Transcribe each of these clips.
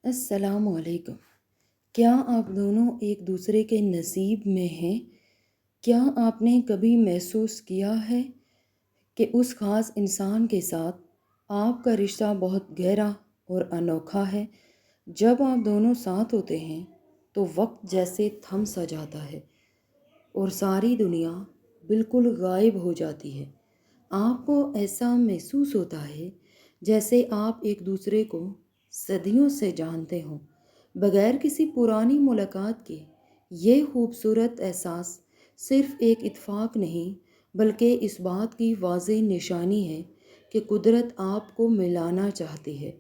अस्सलाम वालेकुम। क्या आप दोनों एक दूसरे के नसीब में हैं? क्या आपने कभी महसूस किया है कि उस ख़ास इंसान के साथ आपका रिश्ता बहुत गहरा और अनोखा है? जब आप दोनों साथ होते हैं तो वक्त जैसे थम सा जाता है और सारी दुनिया बिल्कुल गायब हो जाती है। आपको ऐसा महसूस होता है जैसे आप एक दूसरे को सदियों से जानते हों। बगैर किसी पुरानी मुलाकात के ये खूबसूरत एहसास सिर्फ़ एक इत्तेफाक नहीं, बल्कि इस बात की वाज़ेह निशानी है कि कुदरत आपको मिलाना चाहती है।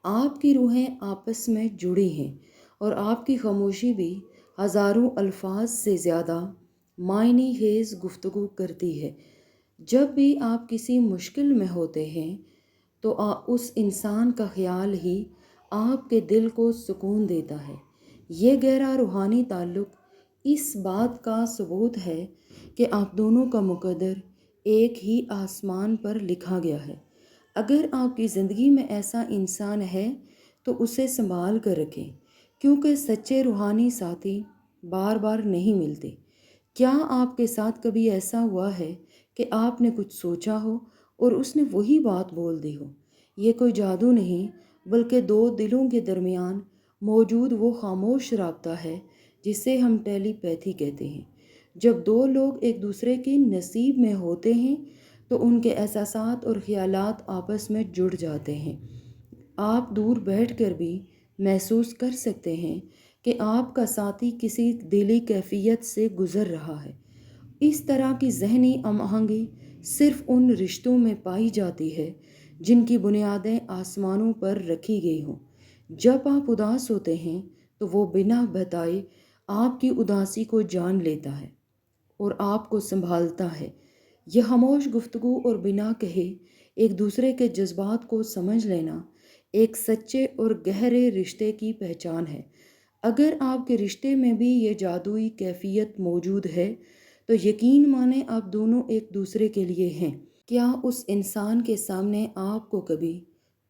आपकी रूहें आपस में जुड़ी हैं और आपकी खामोशी भी हज़ारों अल्फाज से ज़्यादा मायने खेज़ गुफ्तगू करती है। जब भी आप किसी मुश्किल में होते हैं तो उस इंसान का ख़्याल ही आपके दिल को सुकून देता है। ये गहरा रूहानी ताल्लुक़ इस बात का सबूत है कि आप दोनों का मुक़द्दर एक ही आसमान पर लिखा गया है। अगर आपकी ज़िंदगी में ऐसा इंसान है तो उसे संभाल कर रखें, क्योंकि सच्चे रूहानी साथी बार बार नहीं मिलते। क्या आपके साथ कभी ऐसा हुआ है कि आपने कुछ सोचा हो और उसने वही बात बोल दी हो? ये कोई जादू नहीं, बल्कि दो दिलों के दरमियान मौजूद वो खामोश राब्ता है जिसे हम टेलीपैथी कहते हैं। जब दो लोग एक दूसरे के नसीब में होते हैं तो उनके एहसासात और ख़यालात आपस में जुड़ जाते हैं। आप दूर बैठकर भी महसूस कर सकते हैं कि आपका साथी किसी दिली कैफियत से गुज़र रहा है। इस तरह की ज़हनी हम-आहंगी सिर्फ़ उन रिश्तों में पाई जाती है जिनकी बुनियादें आसमानों पर रखी गई हों। जब आप उदास होते हैं तो वो बिना बताए आपकी उदासी को जान लेता है और आपको संभालता है। यह खामोश गुफ्तगू और बिना कहे एक दूसरे के जज्बात को समझ लेना एक सच्चे और गहरे रिश्ते की पहचान है। अगर आपके रिश्ते में भी ये जादुई कैफियत मौजूद है तो यकीन माने आप दोनों एक दूसरे के लिए हैं। क्या उस इंसान के सामने आपको कभी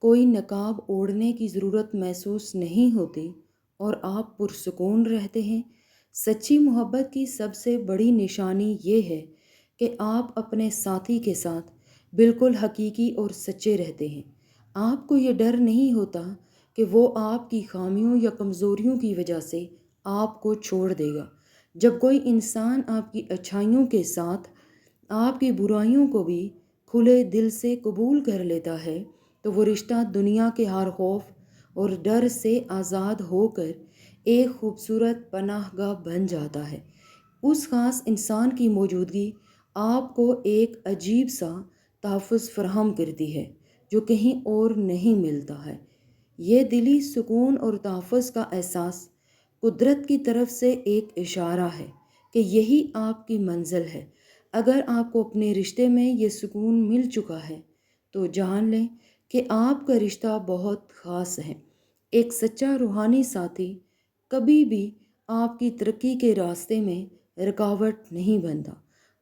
कोई नकाब ओढ़ने की ज़रूरत महसूस नहीं होती और आप पुरसुकून रहते हैं? सच्ची मोहब्बत की सबसे बड़ी निशानी ये है कि आप अपने साथी के साथ बिल्कुल हकीकी और सच्चे रहते हैं। आपको ये डर नहीं होता कि वो आपकी खामियों या कमज़ोरियों की वजह से आपको छोड़ देगा। जब कोई इंसान आपकी अच्छाइयों के साथ आपकी बुराइयों को भी खुले दिल से कबूल कर लेता है तो वो रिश्ता दुनिया के हर खौफ और डर से आज़ाद होकर एक खूबसूरत पनाहगाह बन जाता है। उस ख़ास इंसान की मौजूदगी आपको एक अजीब सा तहफ़्फ़ुज़ फ़राहम करती है जो कहीं और नहीं मिलता है। ये दिली सुकून और तहफ़्फ़ुज़ का एहसास कुदरत की तरफ से एक इशारा है कि यही आपकी मंज़िल है। अगर आपको अपने रिश्ते में ये सुकून मिल चुका है तो जान लें कि आपका रिश्ता बहुत ख़ास है। एक सच्चा रूहानी साथी कभी भी आपकी तरक्की के रास्ते में रुकावट नहीं बनता,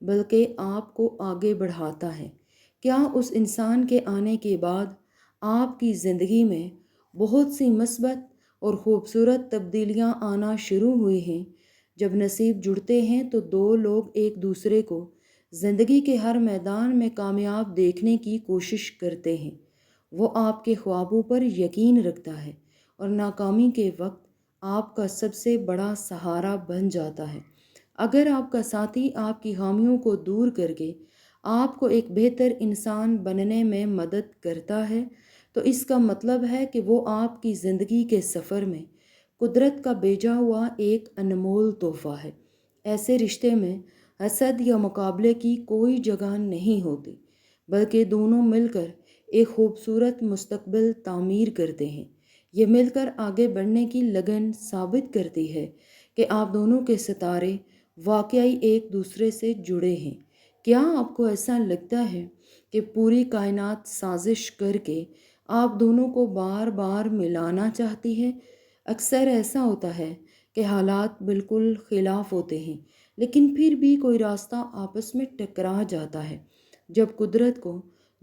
बल्कि आपको आगे बढ़ाता है। क्या उस इंसान के आने के बाद आपकी ज़िंदगी में बहुत सी मस्बत और ख़ूबसूरत तब्दीलियाँ आना शुरू हुई हैं? जब नसीब जुड़ते हैं तो दो लोग एक दूसरे को ज़िंदगी के हर मैदान में कामयाब देखने की कोशिश करते हैं। वो आपके ख्वाबों पर यकीन रखता है और नाकामी के वक्त आपका सबसे बड़ा सहारा बन जाता है। अगर आपका साथी आपकी खामियों को दूर करके आपको एक बेहतर इंसान बनने में मदद करता है तो इसका मतलब है कि वो आपकी ज़िंदगी के सफ़र में कुदरत का भेजा हुआ एक अनमोल तोहफ़ा है। ऐसे रिश्ते में हसद या मुकाबले की कोई जगह नहीं होती, बल्कि दोनों मिलकर एक खूबसूरत मुस्तकबिल तामीर करते हैं। ये मिलकर आगे बढ़ने की लगन साबित करती है कि आप दोनों के सितारे वाकई एक दूसरे से जुड़े हैं। क्या आपको ऐसा लगता है कि पूरी कायनात साजिश करके आप दोनों को बार बार मिलाना चाहती है? अक्सर ऐसा होता है कि हालात बिल्कुल खिलाफ होते हैं, लेकिन फिर भी कोई रास्ता आपस में टकरा जाता है। जब कुदरत को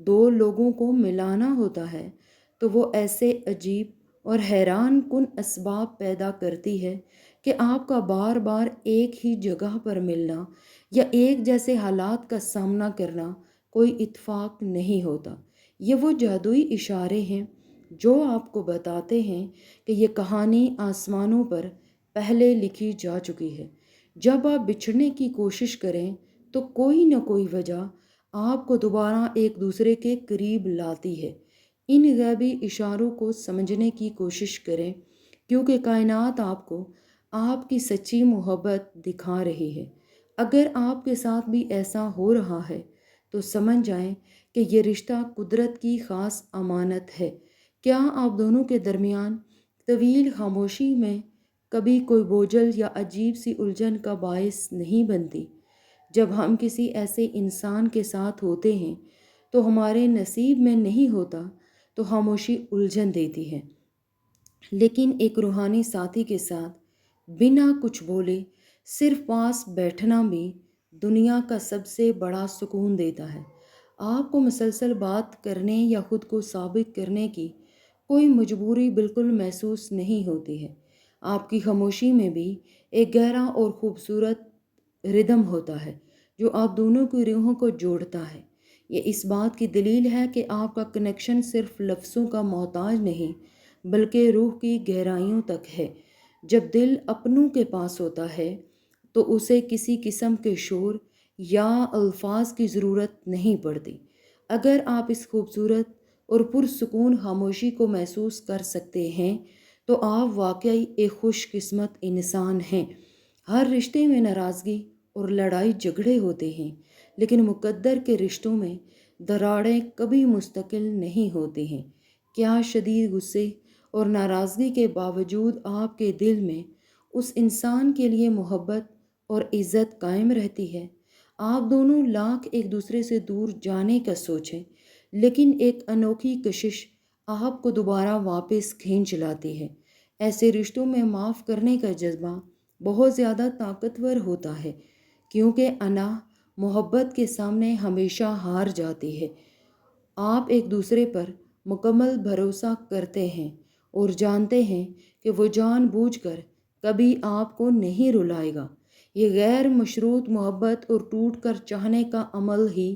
दो लोगों को मिलाना होता है तो वो ऐसे अजीब اور حیران کن اسباب پیدا کرتی ہے کہ آپ کا بار بار ایک ہی جگہ پر ملنا یا ایک جیسے حالات کا سامنا کرنا کوئی اتفاق نہیں ہوتا۔ یہ وہ جادوئی اشارے ہیں جو آپ کو بتاتے ہیں کہ یہ کہانی آسمانوں پر پہلے لکھی جا چکی ہے۔ جب آپ بچھڑنے کی کوشش کریں تو کوئی نہ کوئی وجہ آپ کو دوبارہ ایک دوسرے کے قریب لاتی ہے۔ ان غیبی اشاروں کو سمجھنے کی کوشش کریں، کیونکہ کائنات آپ کو آپ کی سچی محبت دکھا رہی ہے۔ اگر آپ کے ساتھ بھی ایسا ہو رہا ہے تو سمجھ جائیں کہ یہ رشتہ قدرت کی خاص امانت ہے۔ کیا آپ دونوں کے درمیان طویل خاموشی میں کبھی کوئی بوجھل یا عجیب سی الجھن کا باعث نہیں بنتی؟ جب ہم کسی ایسے انسان کے ساتھ ہوتے ہیں تو ہمارے نصیب میں نہیں ہوتا تو خاموشی الجھن دیتی ہے، لیکن ایک روحانی ساتھی کے ساتھ بنا کچھ بولے صرف پاس بیٹھنا بھی دنیا کا سب سے بڑا سکون دیتا ہے۔ آپ کو مسلسل بات کرنے یا خود کو ثابت کرنے کی کوئی مجبوری بالکل محسوس نہیں ہوتی ہے۔ آپ کی خاموشی میں بھی ایک گہرا اور خوبصورت ردم ہوتا ہے جو آپ دونوں کی روحوں کو جوڑتا ہے۔ یہ اس بات کی دلیل ہے کہ آپ کا کنیکشن صرف لفظوں کا محتاج نہیں بلکہ روح کی گہرائیوں تک ہے۔ جب دل اپنوں کے پاس ہوتا ہے تو اسے کسی قسم کے شور یا الفاظ کی ضرورت نہیں پڑتی۔ اگر آپ اس خوبصورت اور پرسکون خاموشی کو محسوس کر سکتے ہیں تو آپ واقعی ایک خوش قسمت انسان ہیں۔ ہر رشتے میں ناراضگی اور لڑائی جھگڑے ہوتے ہیں، لیکن مقدر کے رشتوں میں دراڑیں کبھی مستقل نہیں ہوتی ہیں۔ کیا شدید غصے اور ناراضگی کے باوجود آپ کے دل میں اس انسان کے لیے محبت اور عزت قائم رہتی ہے؟ آپ دونوں لاکھ ایک دوسرے سے دور جانے کا سوچیں، لیکن ایک انوکھی کشش آپ کو دوبارہ واپس کھینچ لاتی ہے۔ ایسے رشتوں میں معاف کرنے کا جذبہ بہت زیادہ طاقتور ہوتا ہے، کیونکہ انا محبت کے سامنے ہمیشہ ہار جاتی ہے۔ آپ ایک دوسرے پر مکمل بھروسہ کرتے ہیں اور جانتے ہیں کہ وہ جان بوجھ کر کبھی آپ کو نہیں رلائے گا۔ یہ غیر مشروط محبت اور ٹوٹ کر چاہنے کا عمل ہی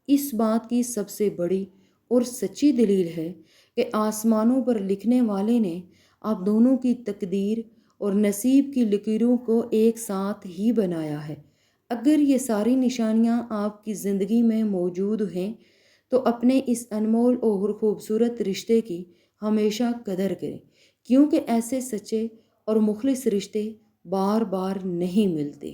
اس بات کی سب سے بڑی اور سچی دلیل ہے کہ آسمانوں پر لکھنے والے نے آپ دونوں کی تقدیر اور نصیب کی لکیروں کو ایک ساتھ ہی بنایا ہے۔ اگر یہ ساری نشانیاں آپ کی زندگی میں موجود ہیں تو اپنے اس انمول اور خوبصورت رشتے کی ہمیشہ قدر کریں، کیونکہ ایسے سچے اور مخلص رشتے بار بار نہیں ملتے۔